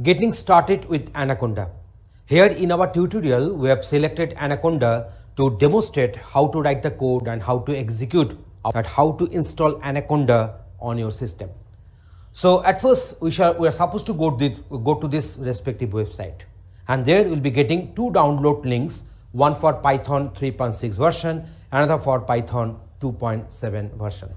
Getting started with Anaconda. Here in our tutorial, we have selected Anaconda to demonstrate how to write the code and how to execute and how to install Anaconda on your system. So at first, we are supposed to go to this respective website, and there we'll be getting two download links, one for Python 3.6 version, another for Python 2.7 version.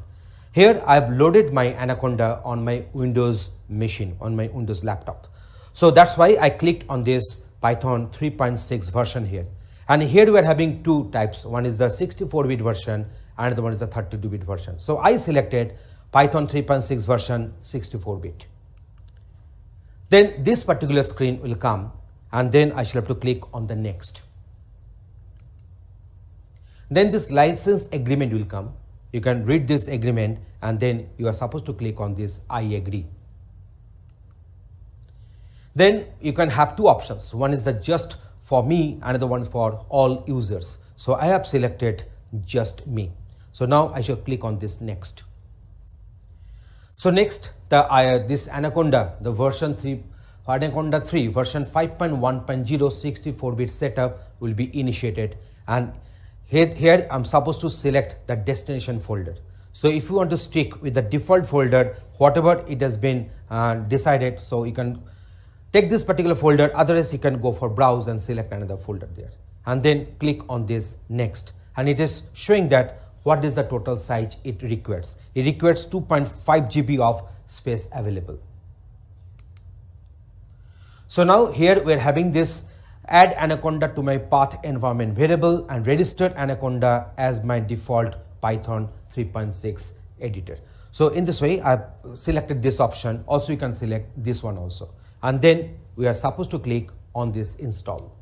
Here I have loaded my Anaconda on my Windows machine, on my Windows laptop. So that's why I clicked on this Python 3.6 version here. And here we are having two types. One is the 64-bit version, and the one is the 32-bit version. So I selected Python 3.6 version 64-bit. Then this particular screen will come, and then I shall have to click on the next. Then this license agreement will come. You can read this agreement, and then you are supposed to click on this I agree. Then you can have two options. One is the just for me, another one for all users. So I have selected just me. So now I shall click on this next. So next, this Anaconda, the version 3, Anaconda 3 version 5.1.0 64-bit setup will be initiated, and here I'm supposed to select the destination folder. So if you want to stick with the default folder, whatever it has been decided, so you can take this particular folder, otherwise you can go for browse and select another folder there, and then click on this next, and it is showing that what is the total size it requires. It requires 2.5 GB of space available. So now here we are having this add Anaconda to my path environment variable and registered Anaconda as my default Python 3.6 editor. So in this way I have selected this option. Also you can select this one also, and then we are supposed to click on this install.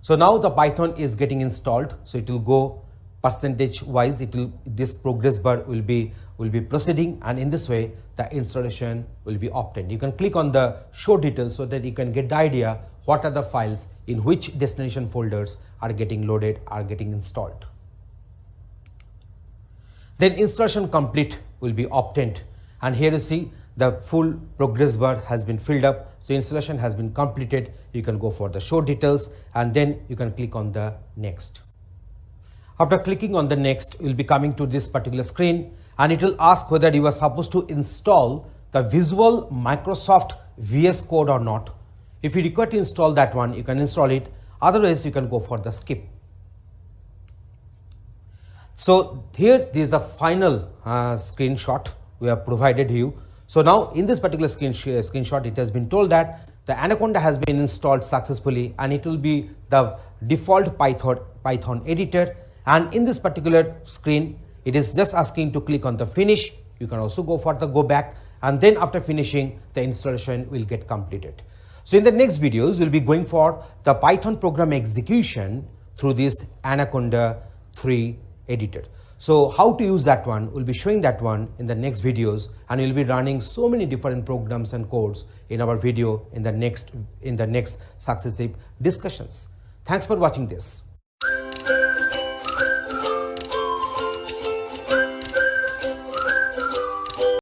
So now the Python is getting installed, so it will go percentage wise. This progress bar will be proceeding, and in this way the installation will be obtained. You can click on the show details so that you can get the idea what are the files in which destination folders are getting loaded, are getting installed. Then installation complete will be obtained, and here you see the full progress bar has been filled up. So installation has been completed. You can go for the show details, and then you can click on the next. After clicking on the next, you will be coming to this particular screen, and it will ask whether you are supposed to install the Visual Microsoft VS Code or not. If you require to install that one, you can install it. Otherwise, you can go for the skip. So here, this is the final screenshot we have provided you. So now in this particular screenshot, it has been told that the Anaconda has been installed successfully, and it will be the default Python editor. And in this particular screen, it is just asking to click on the finish. You can also go for the go back, and then after finishing, the installation will get completed. So in the next videos, we'll be going for the Python program execution through this Anaconda 3 editor. So how to use that one, we'll be showing that one in the next videos, and we'll be running so many different programs and codes in our video in the next successive discussions. Thanks for watching this.